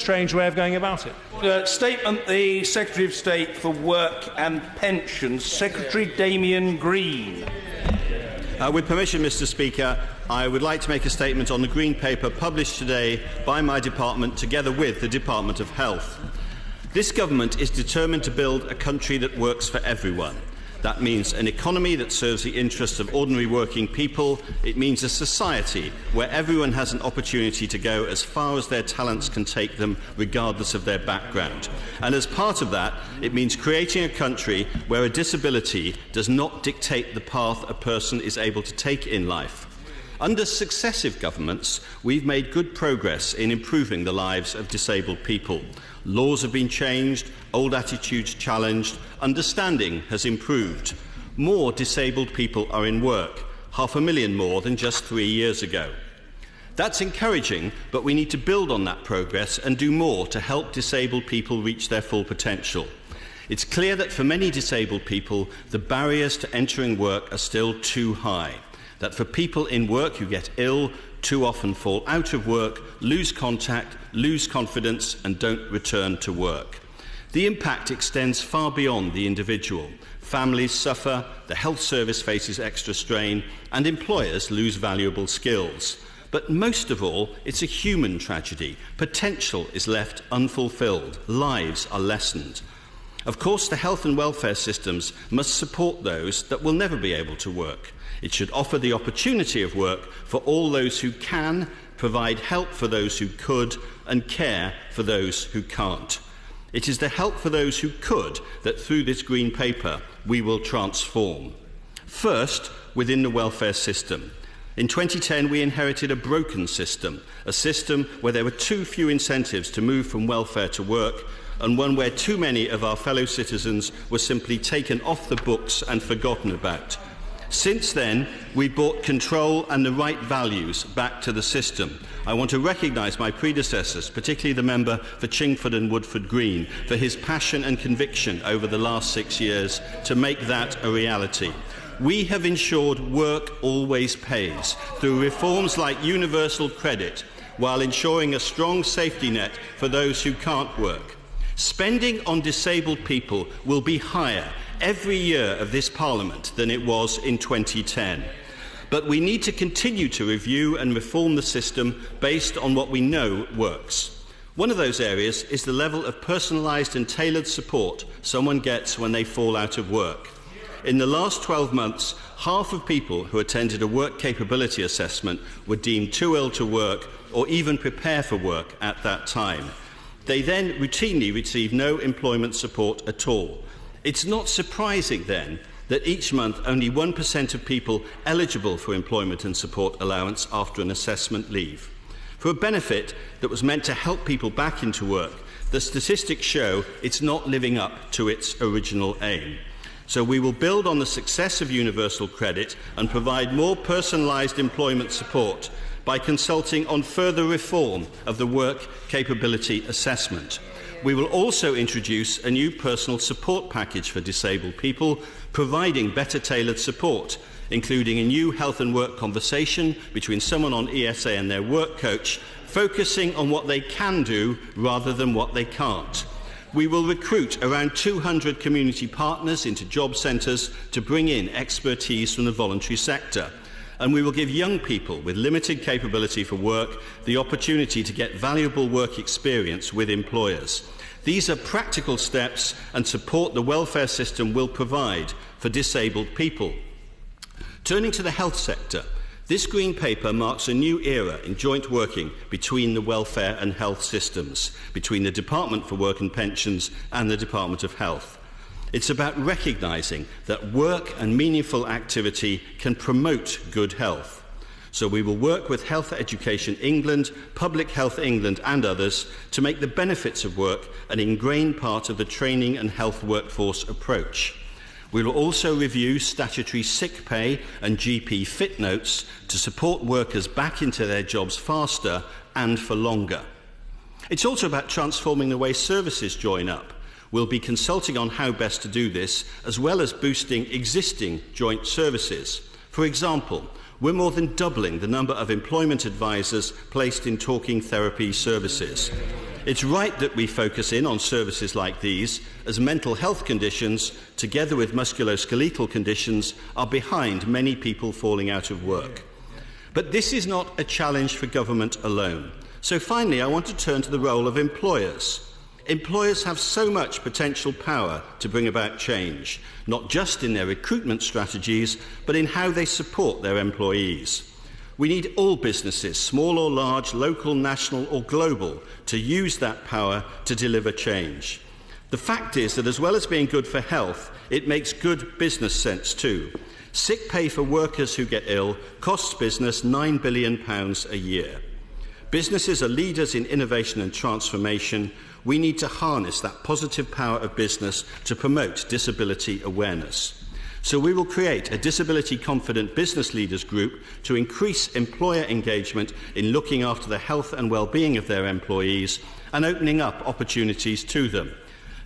Strange way of going about it. Statement, the Secretary of State for Work and Pensions, Secretary Damian Green. With permission, Mr. Speaker, I would like to make a statement on the Green Paper published today by my department together with the Department of Health. This government is determined to build a country that works for everyone. That means an economy that serves the interests of ordinary working people. It means a society where everyone has an opportunity to go as far as their talents can take them, regardless of their background. And as part of that, it means creating a country where a disability does not dictate the path a person is able to take in life. Under successive governments, we've made good progress in improving the lives of disabled people. Laws have been changed, old attitudes challenged, understanding has improved. More disabled people are in work, 500,000 more than just 3 years ago. That's encouraging, but we need to build on that progress and do more to help disabled people reach their full potential. It's clear that for many disabled people, the barriers to entering work are still too high. That for people in work who get ill, too often fall out of work, lose contact, lose confidence and don't return to work. The impact extends far beyond the individual. Families suffer, the health service faces extra strain, and employers lose valuable skills. But most of all, it's a human tragedy. Potential is left unfulfilled. Lives are lessened. Of course, the health and welfare systems must support those that will never be able to work. It should offer the opportunity of work for all those who can, provide help for those who could, and care for those who can't. It is the help for those who could that through this Green Paper we will transform. First, within the welfare system. In 2010 we inherited a broken system, a system where there were too few incentives to move from welfare to work, and one where too many of our fellow citizens were simply taken off the books and forgotten about. Since then, we brought control and the right values back to the system. I want to recognise my predecessors, particularly the member for Chingford and Woodford Green, for his passion and conviction over the last 6 years to make that a reality. We have ensured work always pays through reforms like universal credit, while ensuring a strong safety net for those who can't work. Spending on disabled people will be higher every year of this Parliament than it was in 2010. But we need to continue to review and reform the system based on what we know works. One of those areas is the level of personalised and tailored support someone gets when they fall out of work. In the last 12 months, half of people who attended a work capability assessment were deemed too ill to work or even prepare for work at that time. They then routinely receive no employment support at all. It's not surprising, then, that each month only 1% of people eligible for employment and support allowance after an assessment leave. For a benefit that was meant to help people back into work, the statistics show it's not living up to its original aim. So we will build on the success of universal credit and provide more personalised employment support by consulting on further reform of the work capability assessment. We will also introduce a new personal support package for disabled people, providing better tailored support, including a new health and work conversation between someone on ESA and their work coach, focusing on what they can do rather than what they can't. We will recruit around 200 community partners into job centres to bring in expertise from the voluntary sector. And we will give young people with limited capability for work the opportunity to get valuable work experience with employers. These are practical steps and support the welfare system will provide for disabled people. Turning to the health sector, this Green Paper marks a new era in joint working between the welfare and health systems, between the Department for Work and Pensions and the Department of Health. It's about recognising that work and meaningful activity can promote good health. So we will work with Health Education England, Public Health England and others to make the benefits of work an ingrained part of the training and health workforce approach. We will also review statutory sick pay and GP fit notes to support workers back into their jobs faster and for longer. It's also about transforming the way services join up. We'll be consulting on how best to do this, as well as boosting existing joint services. For example, We're more than doubling the number of employment advisors placed in talking therapy services. It's right that we focus in on services like these, as mental health conditions, together with musculoskeletal conditions, are behind many people falling out of work. But this is not a challenge for government alone. So finally, I want to turn to the role of employers. Employers have so much potential power to bring about change, not just in their recruitment strategies, but in how they support their employees. We need all businesses, small or large, local, national or global, to use that power to deliver change. The fact is that as well as being good for health, it makes good business sense too. Sick pay for workers who get ill costs business £9 billion a year. Businesses are leaders in innovation and transformation. We need to harness that positive power of business to promote disability awareness. So we will create a disability-confident business leaders group to increase employer engagement in looking after the health and well-being of their employees and opening up opportunities to them.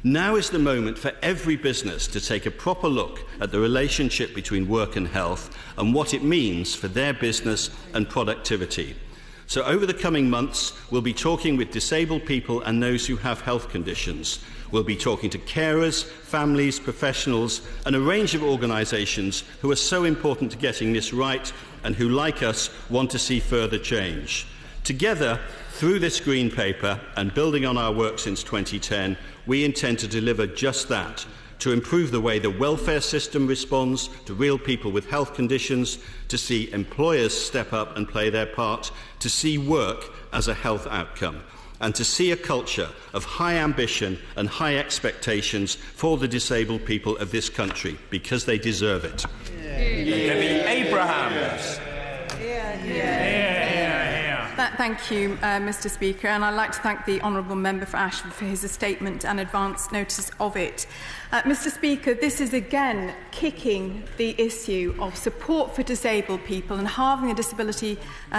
Now is the moment for every business to take a proper look at the relationship between work and health and what it means for their business and productivity. So over the coming months, we'll be talking with disabled people and those who have health conditions. We'll be talking to carers, families, professionals, and a range of organisations who are so important to getting this right and who, like us, want to see further change. Together, through this Green Paper and building on our work since 2010, we intend to deliver just that, to improve the way the welfare system responds to real people with health conditions, to see employers step up and play their part, to see work as a health outcome, and to see a culture of high ambition and high expectations for the disabled people of this country, because they deserve it. Debbie Abrahams. Thank you, Mr. Speaker, and I'd like to thank the Honourable Member for Ashford for his statement and advance notice of it. Mr. Speaker, this is again kicking the issue of support for disabled people and halving the disability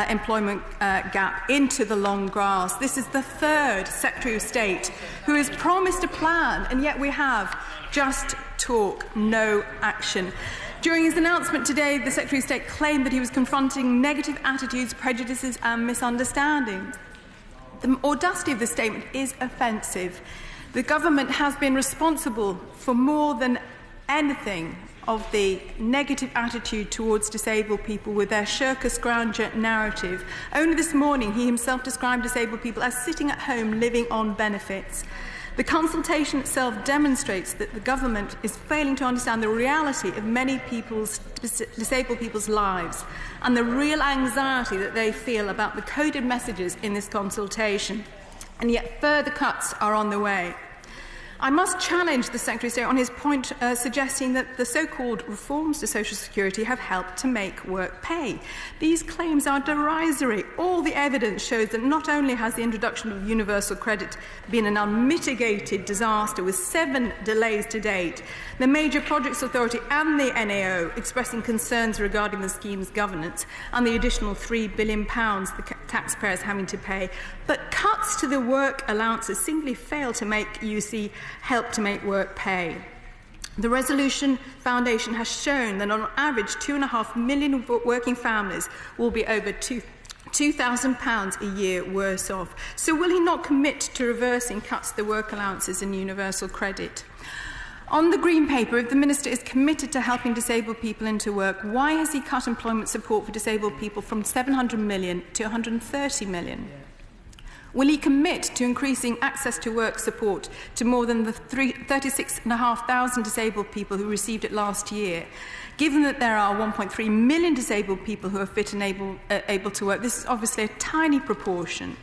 employment gap into the long grass. This is the third Secretary of State who has promised a plan, and yet we have just talk, no action. During his announcement today, the Secretary of State claimed that he was confronting negative attitudes, prejudices and misunderstandings. The audacity of this statement is offensive. The government has been responsible for more than anything of the negative attitude towards disabled people with their shirker scrounger narrative. Only this morning he himself described disabled people as sitting at home living on benefits. The consultation itself demonstrates that the government is failing to understand the reality of many disabled people's lives and the real anxiety that they feel about the coded messages in this consultation. And yet further cuts are on the way. I must challenge the Secretary of State on his point suggesting that the so-called reforms to social security have helped to make work pay. These claims are derisory. All the evidence shows that not only has the introduction of universal credit been an unmitigated disaster with 7 delays to date, the Major Projects Authority and the NAO expressing concerns regarding the scheme's governance and the additional £3 billion the taxpayers having to pay. But cuts to the work allowances simply fail to make UC help to make work pay. The Resolution Foundation has shown that on average 2.5 million working families will be over £2,000 a year worse off. So will he not commit to reversing cuts to the work allowances and universal credit? On the Green Paper, if the Minister is committed to helping disabled people into work, why has he cut employment support for disabled people from 700 million to 130 million? Will he commit to increasing access to work support to more than the 36,500 disabled people who received it last year? Given that there are 1.3 million disabled people who are fit and able to work, this is obviously a tiny proportion.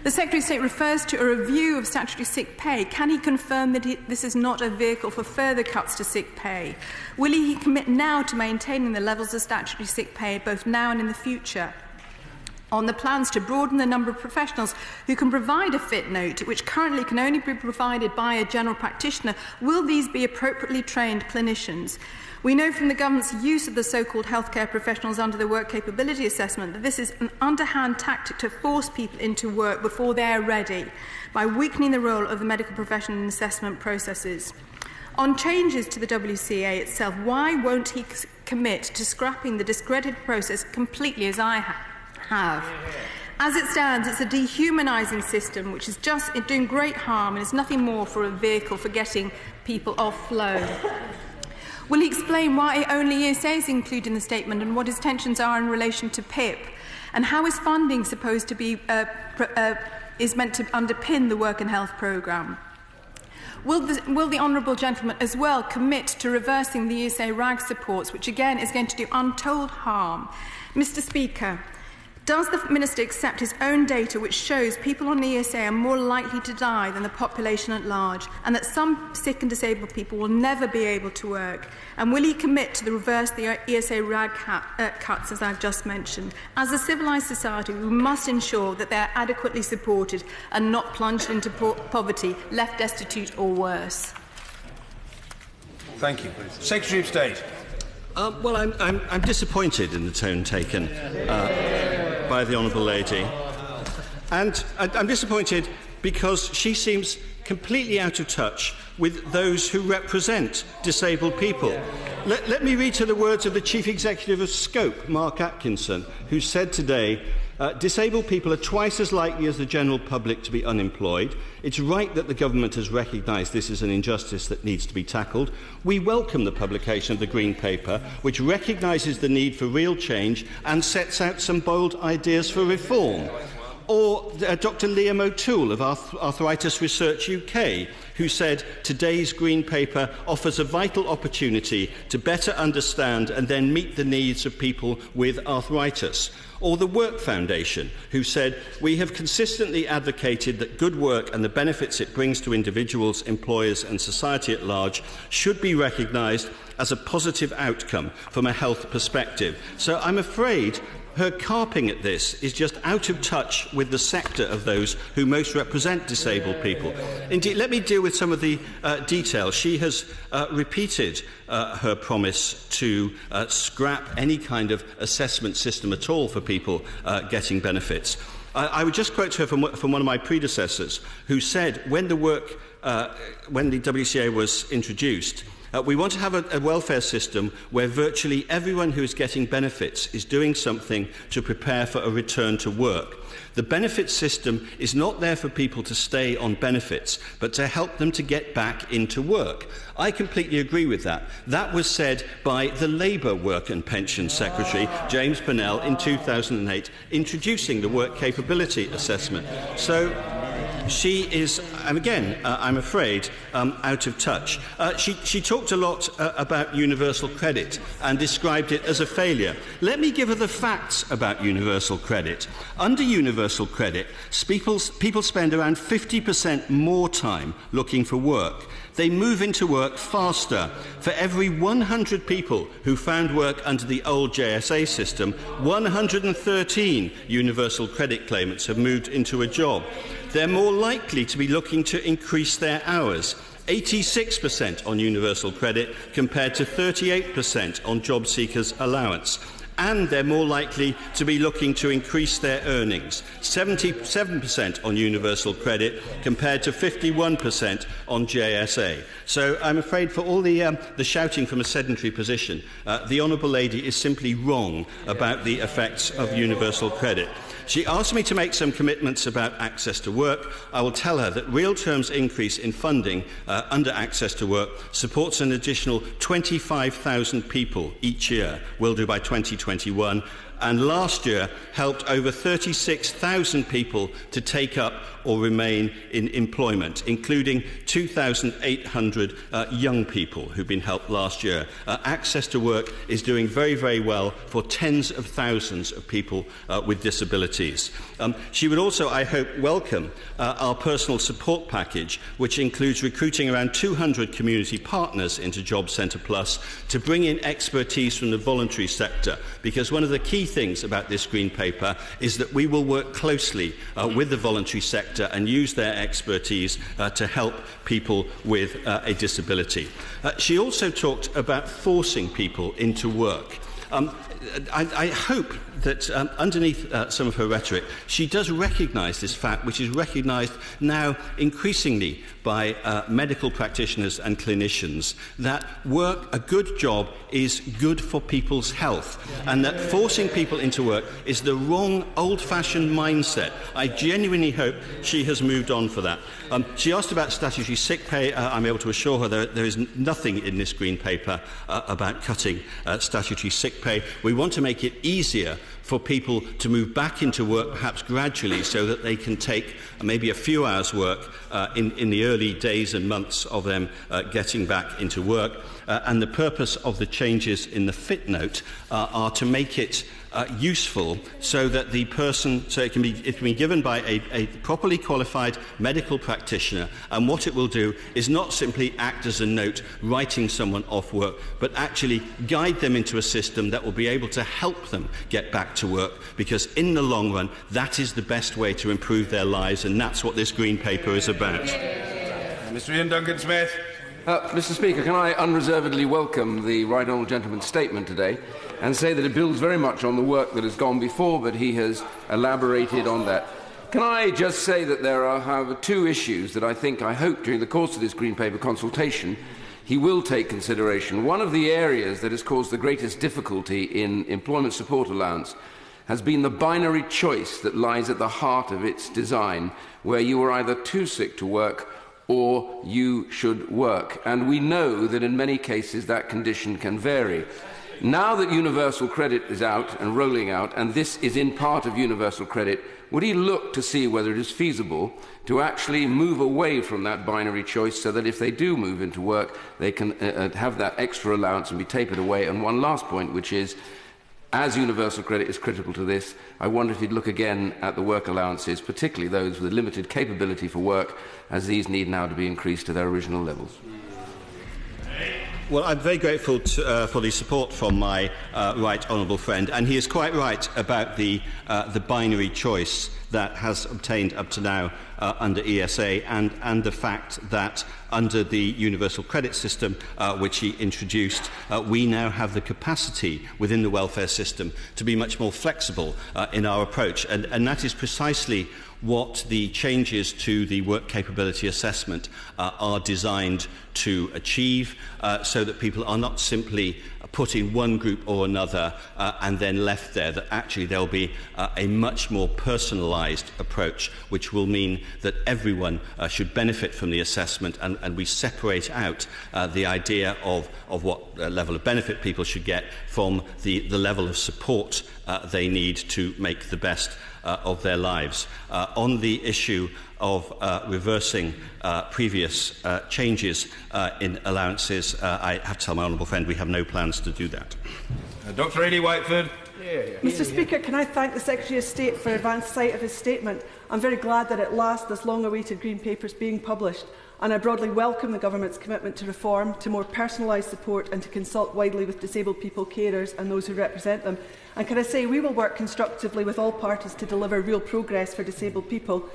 The Secretary of State refers to a review of statutory sick pay. Can he confirm that this is not a vehicle for further cuts to sick pay? Will he commit now to maintaining the levels of statutory sick pay both now and in the future? On the plans to broaden the number of professionals who can provide a fit note, which currently can only be provided by a general practitioner, will these be appropriately trained clinicians? We know from the government's use of the so-called healthcare professionals under the work capability assessment that this is an underhand tactic to force people into work before they are ready, by weakening the role of the medical profession in assessment processes. On changes to the WCA itself, why won't he commit to scrapping the discredited process completely, as I have. As it stands, it's a dehumanising system which is just doing great harm and is nothing more for a vehicle for getting people off flow. Will he explain why only ESA is included in the statement and what his intentions are in relation to PIP? And how is funding supposed to be is meant to underpin the work and health programme? Will the honourable gentleman as well commit to reversing the ESA RAG supports, which again is going to do untold harm? Mr. Speaker, does the Minister accept his own data which shows people on the ESA are more likely to die than the population at large, and that some sick and disabled people will never be able to work? And will he commit to reverse the ESA RAG cuts, as I've just mentioned? As a civilised society, we must ensure that they are adequately supported and not plunged into poverty, left destitute or worse. Thank you. Secretary of State. Well, I'm disappointed in the tone taken by the Honourable Lady. And I'm disappointed because she seems completely out of touch with those who represent disabled people. Let me read to the words of the Chief Executive of Scope, Mark Atkinson, who said today, disabled people are twice as likely as the general public to be unemployed. It's right that the government has recognised this as an injustice that needs to be tackled. We welcome the publication of the Green Paper, which recognises the need for real change and sets out some bold ideas for reform. Or Dr. Liam O'Toole of Arthritis Research UK, who said today's Green Paper offers a vital opportunity to better understand and then meet the needs of people with arthritis. Or the Work Foundation, who said, we have consistently advocated that good work and the benefits it brings to individuals, employers and society at large should be recognised as a positive outcome from a health perspective. So I'm afraid her carping at this is just out of touch with the sector of those who most represent disabled people. Indeed, let me deal with some of the details. She has repeated her promise to scrap any kind of assessment system at all for people getting benefits. I would just quote her from one of my predecessors, who said when the WCA was introduced, we want to have a welfare system where virtually everyone who is getting benefits is doing something to prepare for a return to work. The benefits system is not there for people to stay on benefits, but to help them to get back into work. I completely agree with that. That was said by the Labour Work and Pensions Secretary, James Burnell, in 2008, introducing the Work Capability Assessment. So she is, again, I'm afraid, out of touch. She talked a lot about universal credit and described it as a failure. Let me give her the facts about universal credit. Under universal credit, people spend around 50% more time looking for work. They move into work faster. For every 100 people who found work under the old JSA system, 113 universal credit claimants have moved into a job. They're more likely to be looking to increase their hours. 86% on universal credit compared to 38% on job seekers' allowance. And they're more likely to be looking to increase their earnings. 77% on universal credit compared to 51% on JSA. So I'm afraid for all the shouting from a sedentary position, the Honourable Lady is simply wrong about the effects of universal credit. She asked me to make some commitments about access to work. I will tell her that real terms increase in funding under access to work supports an additional 25,000 people each year, will do by 2021, and last year helped over 36,000 people to take up or remain in employment, including 2,800 young people who've been helped last year. Access to work is doing very, very well for tens of thousands of people with disabilities. She would also, I hope, welcome our personal support package, which includes recruiting around 200 community partners into Job Centre Plus to bring in expertise from the voluntary sector, because one of the key things about this Green Paper is that we will work closely with the voluntary sector and use their expertise to help people with a disability. She also talked about forcing people into work. I hope that underneath some of her rhetoric, she does recognise this fact, which is recognised now increasingly by medical practitioners and clinicians, that a good job is good for people's health, and that forcing people into work is the wrong old-fashioned mindset. I genuinely hope she has moved on for that. She asked about statutory sick pay. I'm able to assure her there is nothing in this Green Paper about cutting statutory sick pay. We want to make it easier for people to move back into work, perhaps gradually, so that they can take maybe a few hours' work in the early days and months of them getting back into work. And the purpose of the changes in the fit note are to make it useful, so that the person, so it can be given by a properly qualified medical practitioner, and what it will do is not simply act as a note writing someone off work, but actually guide them into a system that will be able to help them get back to work, because in the long run that is the best way to improve their lives, and that's what this Green Paper is about. Mr. Ian Duncan-Smith. Mr. Speaker, can I unreservedly welcome the right honourable gentleman's statement today and say that it builds very much on the work that has gone before, but he has elaborated on that. Can I just say that there are, however, two issues that I hope during the course of this Green Paper consultation he will take consideration. One of the areas that has caused the greatest difficulty in employment support allowance has been the binary choice that lies at the heart of its design, where you are either too sick to work or you should work. And we know that in many cases that condition can vary. Now that universal credit is out and rolling out, and this is in part of universal credit, would he look to see whether it is feasible to actually move away from that binary choice, so that if they do move into work, they can have that extra allowance and be tapered away? And one last point, which is, as universal credit is critical to this, I wonder if he'd look again at the work allowances, particularly those with limited capability for work, as these need now to be increased to their original levels. Well, I'm very grateful for the support from my right honourable friend, and he is quite right about the binary choice that has obtained up to now under ESA, and the fact that under the universal credit system which he introduced, we now have the capacity within the welfare system to be much more flexible in our approach, and that is precisely what the changes to the work capability assessment are designed to achieve, so that people are not simply put in one group or another and then left there, that actually there will be a much more personalised approach, which will mean that everyone should benefit from the assessment, and we separate out the idea of what level of benefit people should get from the level of support they need to make the best of their lives. On the issue of reversing previous changes in allowances, I have to tell my honourable friend we have no plans to do that. Dr. Ely Whiteford. Mr. Speaker, can I thank the Secretary of State for advance sight of his statement? I'm very glad that at last this long-awaited Green Paper is being published, and I broadly welcome the Government's commitment to reform, to more personalised support, and to consult widely with disabled people, carers and those who represent them. And can I say, we will work constructively with all parties to deliver real progress for disabled people.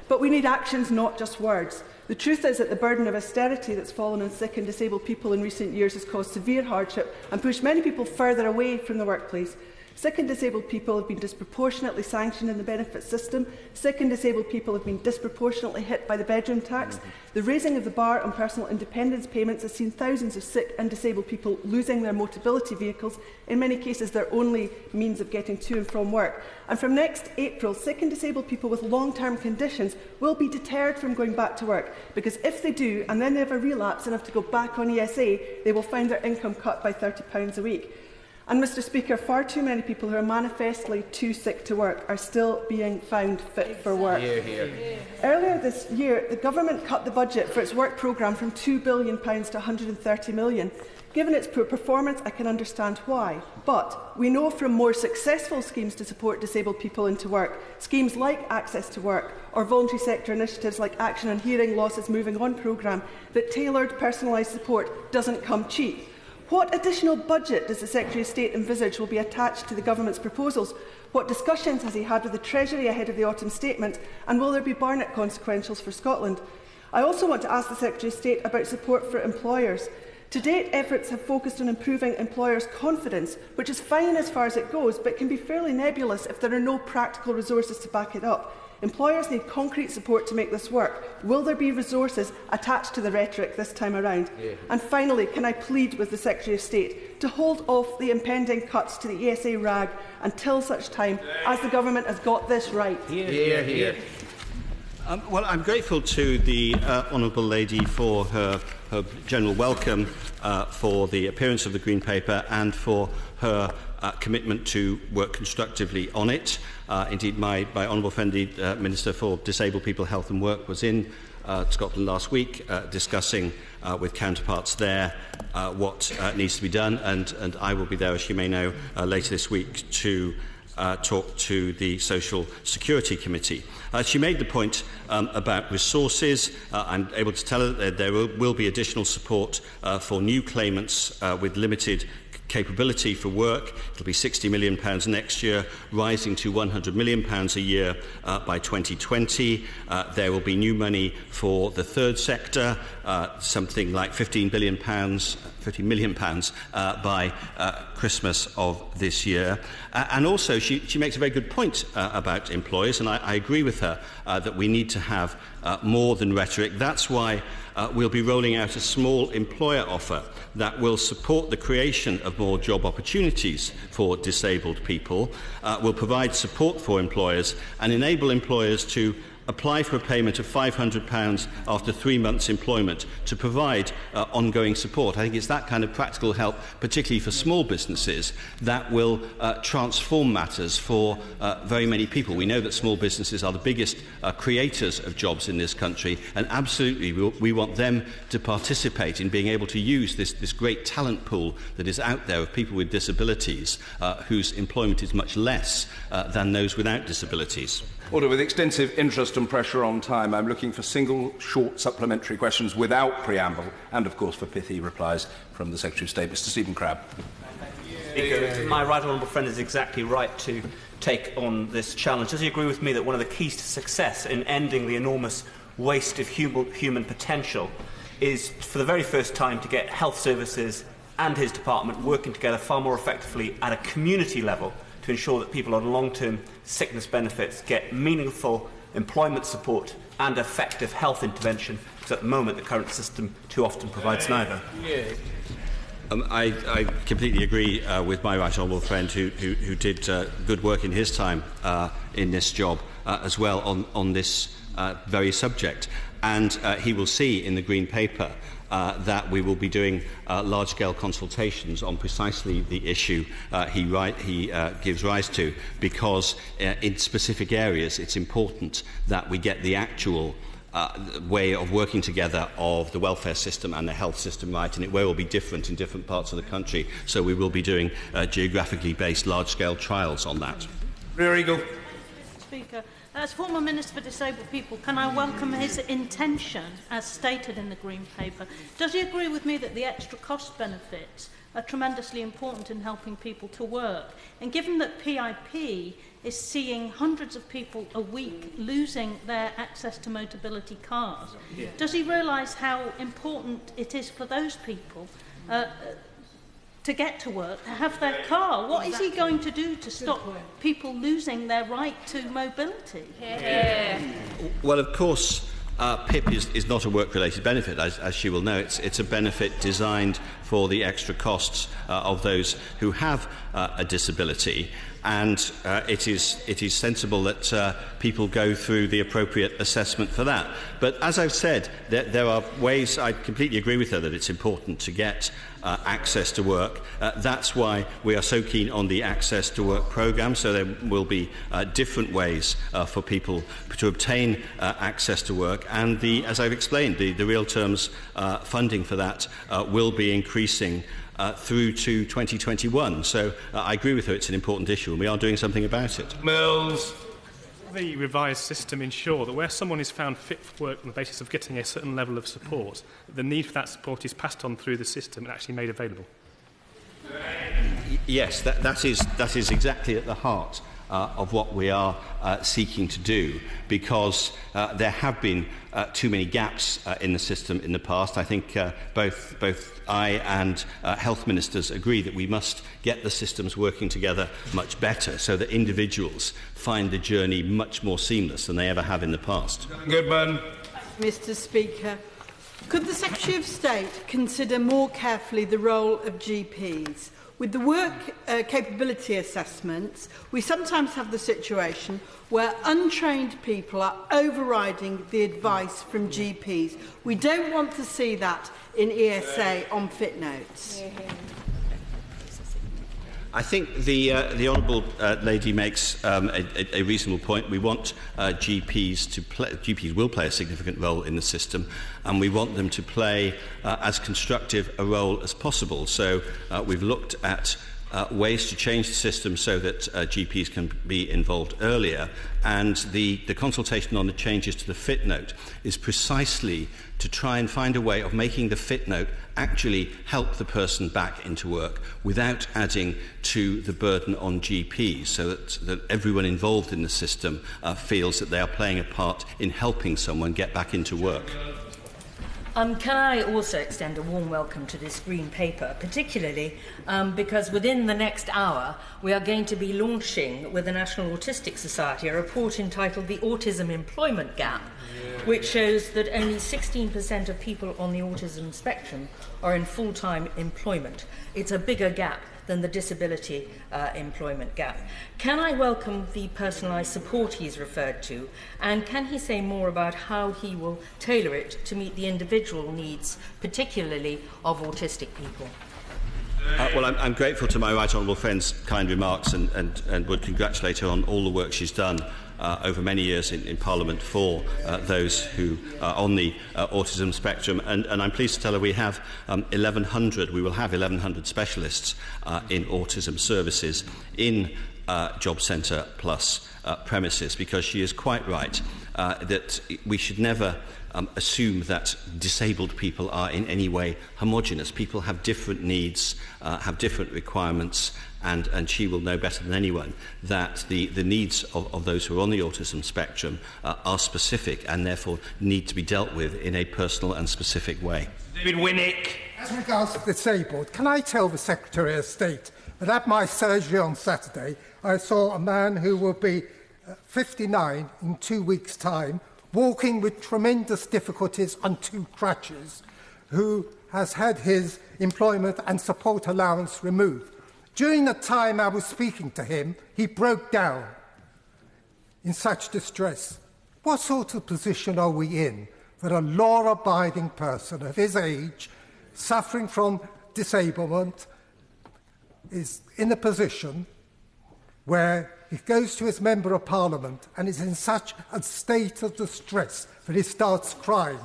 But we need actions, not just words. The truth is that the burden of austerity that's fallen on sick and disabled people in recent years has caused severe hardship and pushed many people further away from the workplace. Sick and disabled people have been disproportionately sanctioned in the benefits system. Sick and disabled people have been disproportionately hit by the bedroom tax. The raising of the bar on personal independence payments has seen thousands of sick and disabled people losing their mobility vehicles, in many cases their only means of getting to and from work. And from next April, sick and disabled people with long-term conditions will be deterred from going back to work, because if they do, and then they have a relapse and have to go back on ESA, they will find their income cut by £30 a week. And, Mr. Speaker, far too many people who are manifestly too sick to work are still being found fit for work. Earlier this year, the Government cut the budget for its work programme from £2 billion to £130 million. Given its poor performance, I can understand why. But we know from more successful schemes to support disabled people into work, schemes like Access to Work or voluntary sector initiatives like Action on Hearing Losses Moving On programme, that tailored personalised support doesn't come cheap. What additional budget does the Secretary of State envisage will be attached to the Government's proposals? What discussions has he had with the Treasury ahead of the autumn statement? And will there be Barnett consequentials for Scotland? I also want to ask the Secretary of State about support for employers. To date, efforts have focused on improving employers' confidence, which is fine as far as it goes, but can be fairly nebulous if there are no practical resources to back it up. Employers need concrete support to make this work. Will there be resources attached to the rhetoric this time around? Yeah. And finally, can I plead with the Secretary of State to hold off the impending cuts to the ESA RAG until such time as the Government has got this right? Here. Well, I'm grateful to the Honourable Lady for her general welcome for the appearance of the Green Paper and for her commitment to work constructively on it. Indeed, my honourable friend, the Minister for Disabled People, Health and Work, was in Scotland last week discussing with counterparts there what needs to be done, and I will be there, as you may know, later this week to talk to the Social Security Committee. She made the point about resources. I'm able to tell her that there will be additional support for new claimants with limited capability for work. It will be £60 million next year, rising to £100 million a year by 2020. There will be new money for the third sector, something like £15 million by Christmas of this year. And also, she makes a very good point about employers, and I agree with her that we need to have more than rhetoric. That's why we'll be rolling out a small employer offer that will support the creation of more job opportunities for disabled people, will provide support for employers and enable employers to apply for a payment of £500 after 3 months' employment to provide ongoing support. I think it's that kind of practical help, particularly for small businesses, that will transform matters for very many people. We know that small businesses are the biggest creators of jobs in this country, and absolutely we want them to participate in being able to use this great talent pool that is out there of people with disabilities whose employment is much less than those without disabilities. Order. With extensive interest and pressure on time, I'm looking for single, short supplementary questions without preamble and, of course, for pithy replies from the Secretary of State. Mr Stephen Crabb. Speaker, my right honourable friend is exactly right to take on this challenge. Does he agree with me that one of the keys to success in ending the enormous waste of human potential is, for the very first time, to get health services and his department working together far more effectively at a community level to ensure that people on long-term sickness benefits get meaningful employment support and effective health intervention, because at the moment the current system too often provides neither. I completely agree with my right honourable friend who did good work in his time in this job as well on this very subject. And he will see in the Green Paper that we will be doing large-scale consultations on precisely the issue he gives rise to, because in specific areas it's important that we get the actual way of working together of the welfare system and the health system right, and it will be different in different parts of the country, so we will be doing geographically based large-scale trials on that. Rear Eagle. Speaker, as former Minister for Disabled People, can I welcome his intention as stated in the Green Paper? Does he agree with me that the extra cost benefits are tremendously important in helping people to work? And given that PIP is seeing hundreds of people a week losing their access to mobility cars, does he realise how important it is for those people to get to work, to have their car? What is he going to do to stop people losing their right to mobility? Well, of course, PIP is not a work-related benefit, as she will know. It's a benefit designed for the extra costs of those who have a disability, and it is sensible that people go through the appropriate assessment for that. But as I've said, there are ways. I completely agree with her that it's important to get access to work. That's why we are so keen on the Access to Work programme, so there will be different ways for people to obtain access to work, and as I've explained, the real terms funding for that will be increasing through to 2021. So I agree with her, it's an important issue, and we are doing something about it. Mills. The revised system ensure that where someone is found fit for work on the basis of getting a certain level of support, the need for that support is passed on through the system and actually made available. Yes, that is exactly at the heart of what we are seeking to do, because there have been too many gaps in the system in the past. I think both I and health ministers agree that we must get the systems working together much better so that individuals find the journey much more seamless than they ever have in the past. Goodman. Mr. Speaker, could the Secretary of State consider more carefully the role of GPs? With the work capability assessments, we sometimes have the situation where untrained people are overriding the advice from GPs. We don't want to see that in ESA on fit notes. I think the honourable lady makes a reasonable point. We want GPs to play. GPs will play a significant role in the system, and we want them to play as constructive a role as possible. So we've looked at ways to change the system so that GPs can be involved earlier, and the consultation on the changes to the fit note is precisely to try and find a way of making the fit note actually help the person back into work without adding to the burden on GPs, so that everyone involved in the system feels that they are playing a part in helping someone get back into work. Can I also extend a warm welcome to this Green Paper, particularly because within the next hour we are going to be launching with the National Autistic Society a report entitled The Autism Employment Gap, which shows that only 16% of people on the autism spectrum are in full-time employment. It's a bigger gap than the disability employment gap. Can I welcome the personalised support he's referred to, and can he say more about how he will tailor it to meet the individual needs, particularly of autistic people? Well, I'm grateful to my right honourable friend's kind remarks and would congratulate her on all the work she's done over many years in Parliament for those who are on the autism spectrum. And I'm pleased to tell her we have 1,100, we will have 1,100 specialists in autism services in Job Centre Plus premises, because she is quite right that we should never assume that disabled people are in any way homogenous. People have different needs, have different requirements, and she will know better than anyone that the needs of those who are on the autism spectrum are specific and therefore need to be dealt with in a personal and specific way. David Winnick. As regards the disabled, can I tell the Secretary of State that at my surgery on Saturday I saw a man who will be 59 in 2 weeks' time, walking with tremendous difficulties on 2 crutches, who has had his employment and support allowance removed. During the time I was speaking to him, he broke down in such distress. What sort of position are we in that a law-abiding person of his age, suffering from disablement, is in a position where he goes to his Member of Parliament and is in such a state of distress that he starts crying?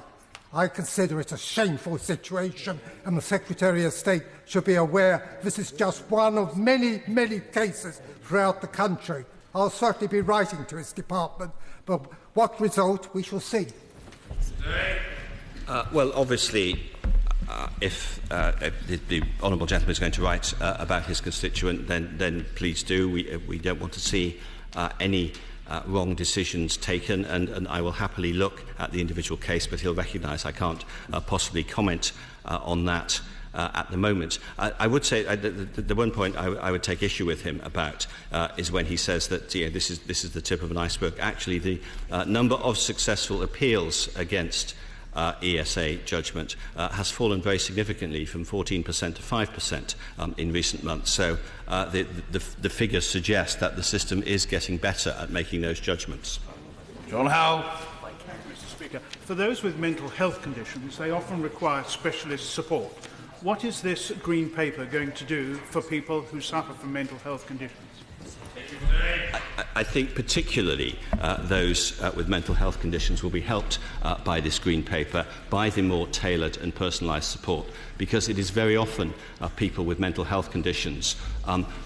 I consider it a shameful situation, and the Secretary of State should be aware this is just one of many, many cases throughout the country. I'll certainly be writing to his department, but what result we shall see. Well, obviously, if the honourable gentleman is going to write about his constituent, then please do. We don't want to see any wrong decisions taken, and I will happily look at the individual case, but he'll recognise I can't possibly comment on that at the moment. I would say the one point I would take issue with him about is when he says that this is the tip of an iceberg. Actually, the number of successful appeals against ESA judgment has fallen very significantly from 14% to 5% in recent months. So the figures suggest that the system is getting better at making those judgments. John Howe. Mr. Speaker, for those with mental health conditions, they often require specialist support. What is this Green Paper going to do for people who suffer from mental health conditions? I think particularly those with mental health conditions will be helped by this Green Paper, by the more tailored and personalised support, because it is very often people with mental health conditions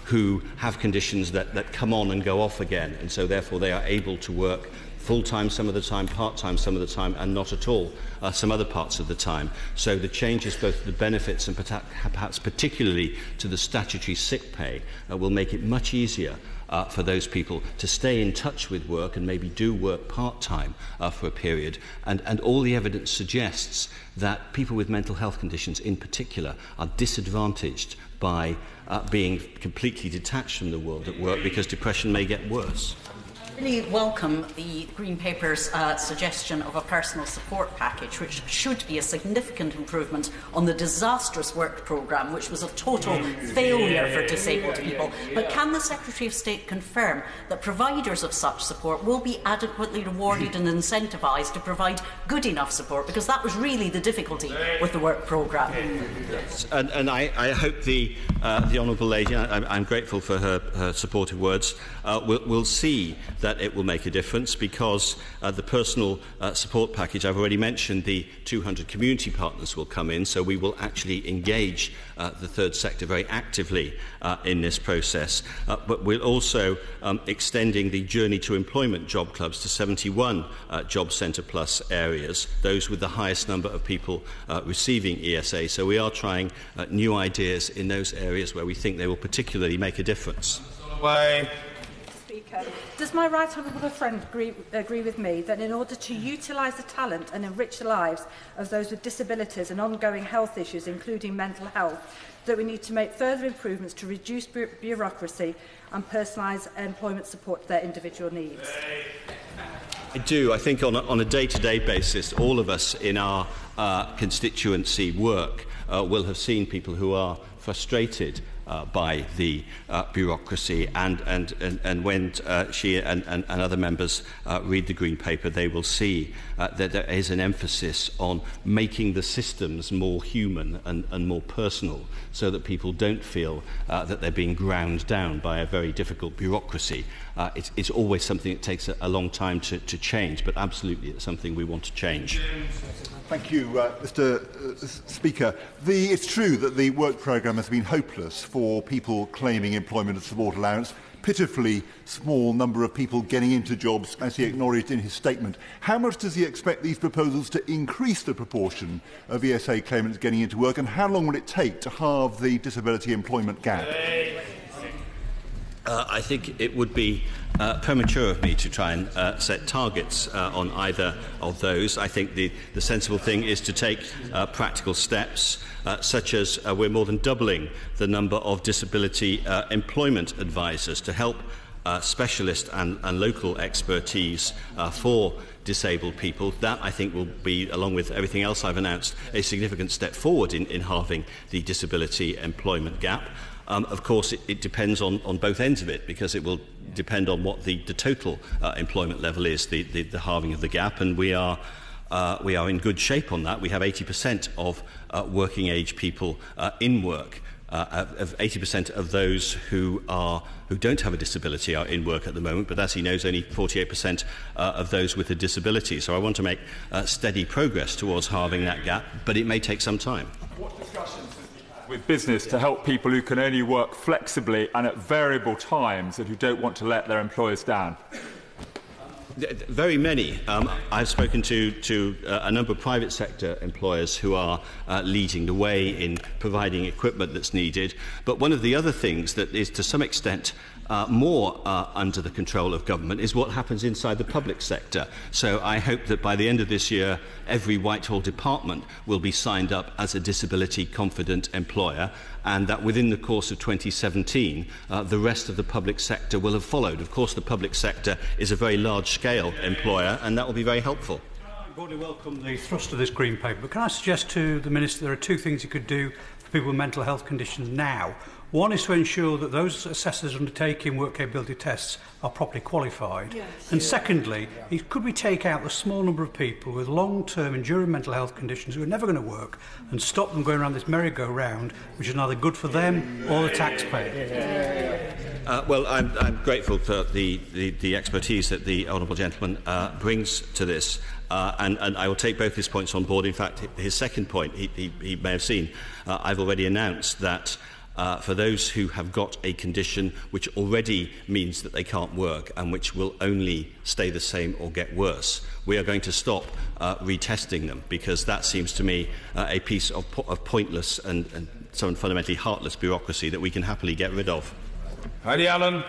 who have conditions that come on and go off again, and so therefore they are able to work full-time some of the time, part-time some of the time, and not at all some other parts of the time. So the changes both to the benefits and perhaps particularly to the statutory sick pay will make it much easier for those people to stay in touch with work and maybe do work part-time for a period. And all the evidence suggests that people with mental health conditions in particular are disadvantaged by being completely detached from the world at work, because depression may get worse. I really welcome the Green Paper's suggestion of a personal support package, which should be a significant improvement on the disastrous work programme, which was a total failure for disabled people. But can the Secretary of State confirm that providers of such support will be adequately rewarded and incentivised to provide good enough support? Because that was really the difficulty with the work programme. And I hope the Honourable Lady, I'm grateful for her supportive words, will see that it will make a difference, because the personal support package, I've already mentioned the 200 community partners will come in, so we will actually engage the third sector very actively in this process. But we're also extending the Journey to Employment job clubs to 71 Job Centre Plus areas, those with the highest number of people receiving ESA. So we are trying new ideas in those areas where we think they will particularly make a difference. Does my right honourable friend agree with me that in order to utilise the talent and enrich the lives of those with disabilities and ongoing health issues, including mental health, that we need to make further improvements to reduce bureaucracy and personalise employment support to their individual needs? I do. I think on a day-to-day basis, all of us in our constituency work will have seen people who are frustrated by the bureaucracy, and when she and other members read the Green Paper, they will see that there is an emphasis on making the systems more human and more personal, so that people don't feel that they're being ground down by a very difficult bureaucracy. It's always something that takes a long time to change, but absolutely it's something we want to change. Thank you, Mr. Speaker. It's true that the work programme has been hopeless for people claiming employment and support allowance. Pitifully small number of people getting into jobs, as he acknowledged in his statement. How much does he expect these proposals to increase the proportion of ESA claimants getting into work, and how long will it take to halve the disability employment gap? I think it would be premature of me to try and set targets on either of those. I think the sensible thing is to take practical steps, such as we're more than doubling the number of disability employment advisors to help specialist and local expertise for disabled people. That, I think, will be, along with everything else I've announced, a significant step forward in halving the disability employment gap. Of course, it depends on both ends of it, because it will depend on what the total employment level is, the halving of the gap, and we are in good shape on that. We have 80% of working age people in work. Of 80% of those who don't have a disability are in work at the moment, but as he knows, only 48% of those with a disability. So I want to make steady progress towards halving that gap, but it may take some time. What discussions with business to help people who can only work flexibly and at variable times and who don't want to let their employers down? Very many. I've spoken to a number of private sector employers who are leading the way in providing equipment that's needed. But one of the other things that is to some extent more under the control of government is what happens inside the public sector. So I hope that by the end of this year, every Whitehall department will be signed up as a disability confident employer, and that within the course of 2017, the rest of the public sector will have followed. Of course, the public sector is a very large-scale employer, and that will be very helpful. I broadly welcome the thrust of this Green Paper, but can I suggest to the Minister there are two things he could do for people with mental health conditions now. One is to ensure that those assessors undertaking work capability tests are properly qualified. Yes. And secondly, could we take out the small number of people with long-term enduring mental health conditions who are never going to work and stop them going around this merry-go-round, which is neither good for them or the taxpayer? Well, I'm grateful for the expertise that the honourable gentleman brings to this. And I will take both his points on board. In fact, his second point, he may have seen, I've already announced that for those who have got a condition which already means that they can't work and which will only stay the same or get worse. We are going to stop retesting them, because that seems to me a piece of pointless and some fundamentally heartless bureaucracy that we can happily get rid of. Heidi Allen.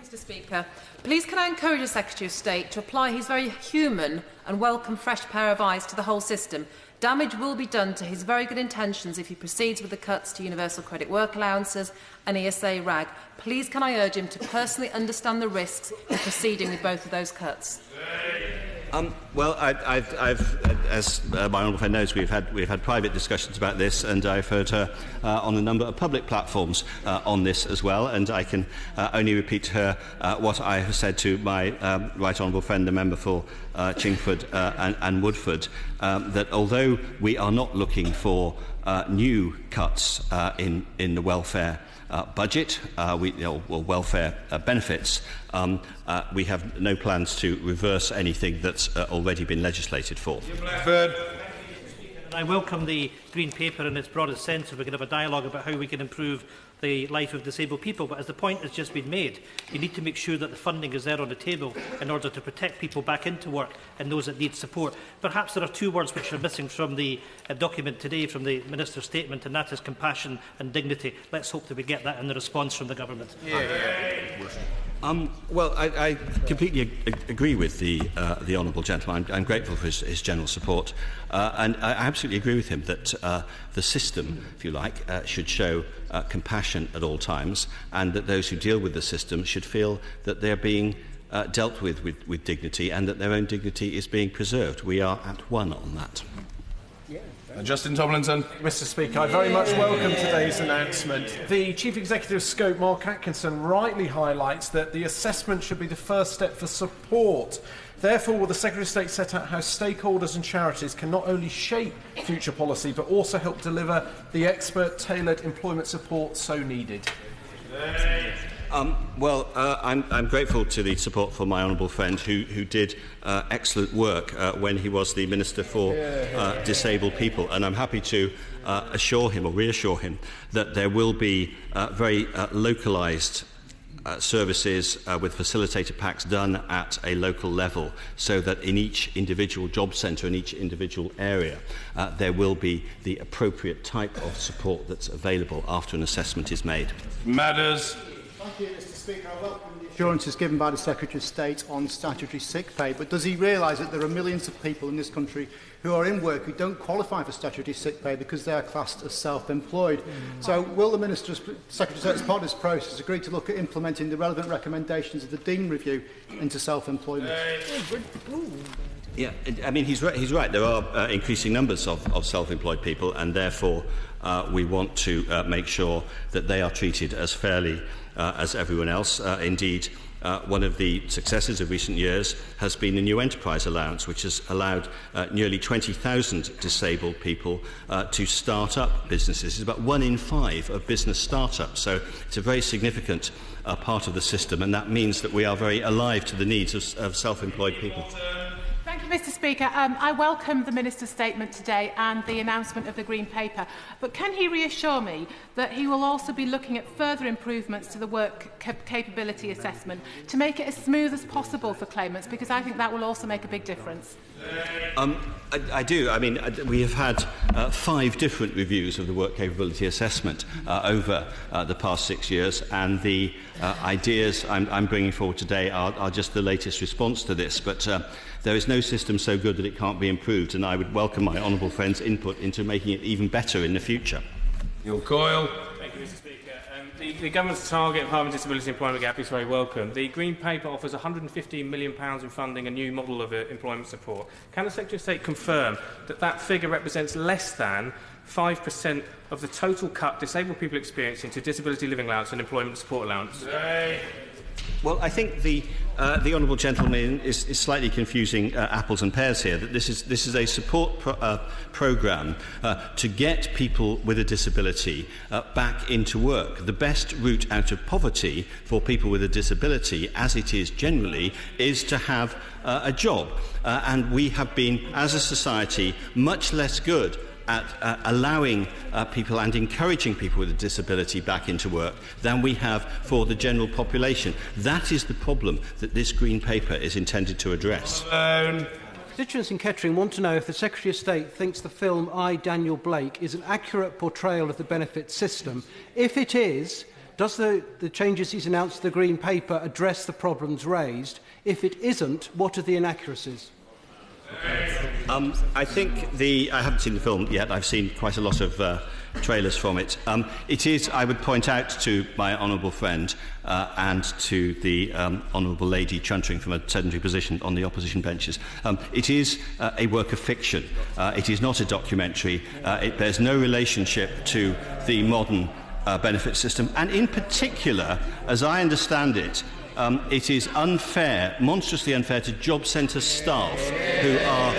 Mr. Speaker, please can I encourage the Secretary of State to apply his very human and welcome fresh pair of eyes to the whole system. Damage will be done to his very good intentions if he proceeds with the cuts to universal credit work allowances and ESA RAG. Please can I urge him to personally understand the risks in proceeding with both of those cuts? Well, as my honourable friend knows, we've had private discussions about this, and I've heard her on a number of public platforms on this as well. And I can only repeat to her what I have said to my right honourable friend, the member for Chingford and Woodford, that although we are not looking for new cuts in the welfare budget, or welfare benefits, we have no plans to reverse anything that's already been legislated for. I welcome the Green Paper in its broadest sense, if we can have a dialogue about how we can improve the life of disabled people. But as the point has just been made, you need to make sure that the funding is there on the table in order to protect people back into work and those that need support. Perhaps there are two words which are missing from the document today, from the Minister's statement, and that is compassion and dignity. Let's hope that we get that in the response from the government. Well, I completely agree with the honourable gentleman. I'm grateful for his general support, and I absolutely agree with him that the system, if you like, should show compassion at all times, and that those who deal with the system should feel that they're being dealt with dignity, and that their own dignity is being preserved. We are at one on that. Justin Tomlinson. Mr. Speaker, I very much welcome today's announcement. The Chief Executive of Scope, Mark Atkinson, rightly highlights that the assessment should be the first step for support. Therefore, will the Secretary of State set out how stakeholders and charities can not only shape future policy, but also help deliver the expert-tailored employment support so needed? I'm grateful to the support for my honourable friend who did excellent work when he was the Minister for Disabled People, and I'm happy to assure him or reassure him that there will be very localised services with facilitator packs done at a local level, so that in each individual job centre, in each individual area, there will be the appropriate type of support that's available after an assessment is made. Matters. Thank you, Mr. Speaker. I welcome the assurances given by the Secretary of State on statutory sick pay, but does he realise that there are millions of people in this country who are in work who don't qualify for statutory sick pay because they are classed as self-employed? So will the Secretary of State, as part of this process, agree to look at implementing the relevant recommendations of the Dean Review into self-employment? Yeah, I mean, he's right. There are increasing numbers of self-employed people, and therefore we want to make sure that they are treated as fairly as everyone else. Indeed, one of the successes of recent years has been the new enterprise allowance, which has allowed nearly 20,000 disabled people to start up businesses. It's about 1 in 5 of business startups, so it's a very significant part of the system, and that means that we are very alive to the needs of self-employed people. Thank you, Mr. Speaker. I welcome the Minister's statement today and the announcement of the Green Paper, but can he reassure me that he will also be looking at further improvements to the work capability assessment to make it as smooth as possible for claimants, because I think that will also make a big difference? I do. I mean, we have had 5 different reviews of the work capability assessment over the past 6 years, and the ideas I'm bringing forward today are just the latest response to this. But there is no system so good that it can't be improved, and I would welcome my honourable friend's input into making it even better in the future. Neil Coyle. Thank you, Mr. Speaker. The government's target of halving disability employment gap is very welcome. The Green Paper offers £115 million in funding a new model of employment support. Can the Secretary of State confirm that that figure represents less than 5% of the total cut disabled people experiencing to disability living allowance and employment support allowance? Well, I think the honourable gentleman is slightly confusing apples and pears here. That this is a support programme to get people with a disability back into work. The best route out of poverty for people with a disability, as it is generally, is to have a job. And we have been, as a society, much less good at allowing people and encouraging people with a disability back into work than we have for the general population. That is the problem that this Green Paper is intended to address. Constituents in Kettering want to know if the Secretary of State thinks the film I, Daniel Blake is an accurate portrayal of the benefit system. If it is, does the changes he's announced in the Green Paper address the problems raised? If it isn't, what are the inaccuracies? I think I haven't seen the film yet. I've seen quite a lot of trailers from it. It is, I would point out to my honourable friend and to the honourable lady chuntering from a sedentary position on the opposition benches, it is a work of fiction. It is not a documentary. It bears no relationship to the modern benefit system. And in particular, as I understand it, it is unfair, monstrously unfair to job centre staff who are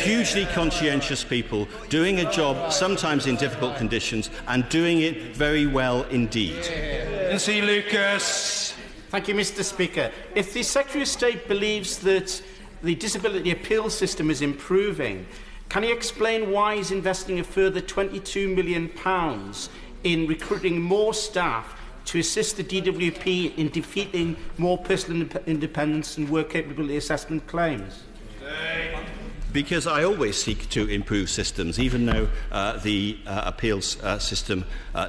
hugely conscientious people doing a job sometimes in difficult conditions and doing it very well indeed. Nancy Lucas. Thank you, Mr. Speaker. If the Secretary of State believes that the disability appeal system is improving, can he explain why he's investing a further £22 million in recruiting more staff to assist the DWP in defeating more personal independence and work capability assessment claims? Because I always seek to improve systems, even though the appeals system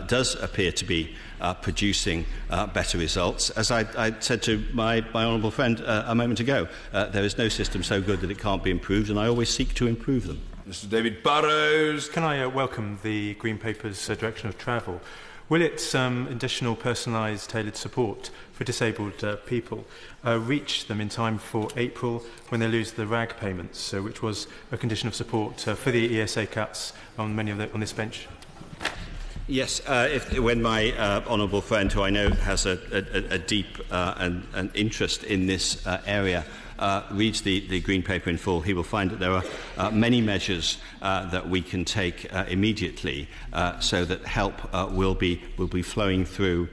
does appear to be producing better results. As I said to my honourable friend a moment ago, there is no system so good that it can't be improved, and I always seek to improve them. Mr. David Burrows. Can I welcome the Green Paper's direction of travel? Will its additional personalised, tailored support for disabled people reach them in time for April when they lose the RAG payments, which was a condition of support for the ESA cuts on many of on this bench? Yes, when my honourable friend, who I know has a deep and interest in this area, reads the Green Paper in full, he will find that there are many measures that we can take immediately so that help will be flowing through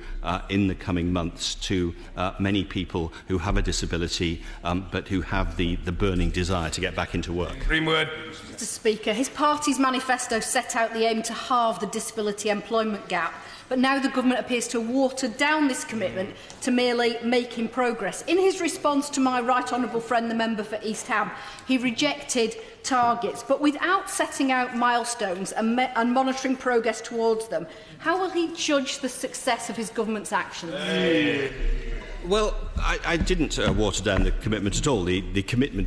in the coming months to many people who have a disability but who have the burning desire to get back into work. Greenwood. Mr. Speaker, his party's manifesto set out the aim to halve the disability employment gap. But now the government appears to have watered down this commitment to merely making progress. In his response to my right honourable friend, the member for East Ham, he rejected targets, but without setting out milestones and monitoring progress towards them. How will he judge the success of his government's actions? Well, I didn't water down the commitment at all. The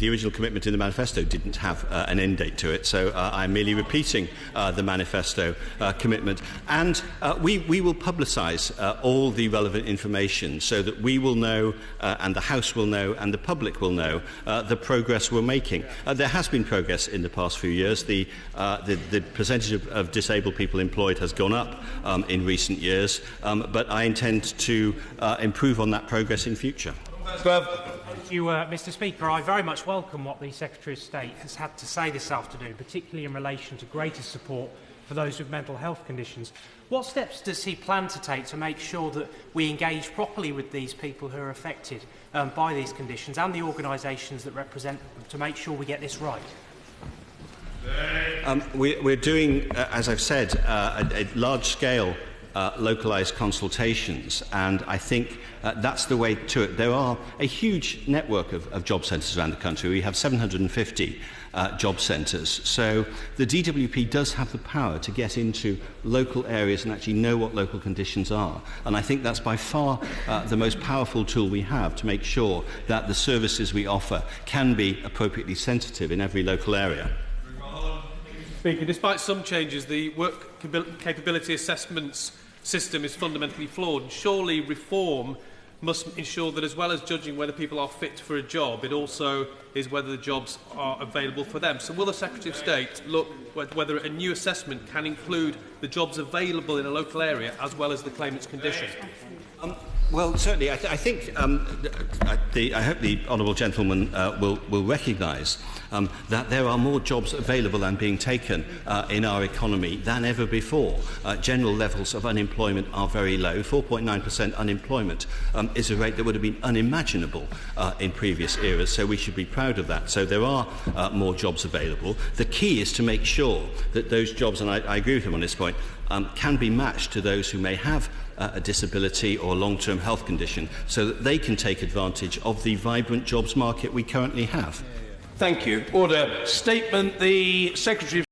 original commitment in the manifesto didn't have an end date to it, so I'm merely repeating the manifesto commitment. And we will publicise all the relevant information so that we will know, and the House will know, and the public will know the progress we're making. There has been progress in the past few years. The percentage of disabled people employed has gone up in recent years, but I intend to improve on that progress in future. Thank you, Mr. Speaker. I very much welcome what the Secretary of State has had to say this afternoon, particularly in relation to greater support for those with mental health conditions. What steps does he plan to take to make sure that we engage properly with these people who are affected by these conditions and the organisations that represent them to make sure we get this right? We're doing, as I've said, a large-scale localised consultations, and I think that's the way to it. There are a huge network of job centres around the country. We have 750 job centres, so the DWP does have the power to get into local areas and actually know what local conditions are, and I think that's by far the most powerful tool we have to make sure that the services we offer can be appropriately sensitive in every local area. Speaker, despite some changes, the work capability assessments system is fundamentally flawed. Surely reform must ensure that, as well as judging whether people are fit for a job, it also is whether the jobs are available for them. So will the Secretary of State look whether a new assessment can include the jobs available in a local area as well as the claimant's condition? Well, certainly, I think I hope the honourable gentleman will recognise that there are more jobs available and being taken in our economy than ever before. General levels of unemployment are very low. 4.9% unemployment is a rate that would have been unimaginable in previous eras, so we should be proud of that. So there are more jobs available. The key is to make sure that those jobs, and I agree with him on this point, can be matched to those who may have a disability or long-term health condition, so that they can take advantage of the vibrant jobs market we currently have. Thank you. Order. Statement. The Secretary of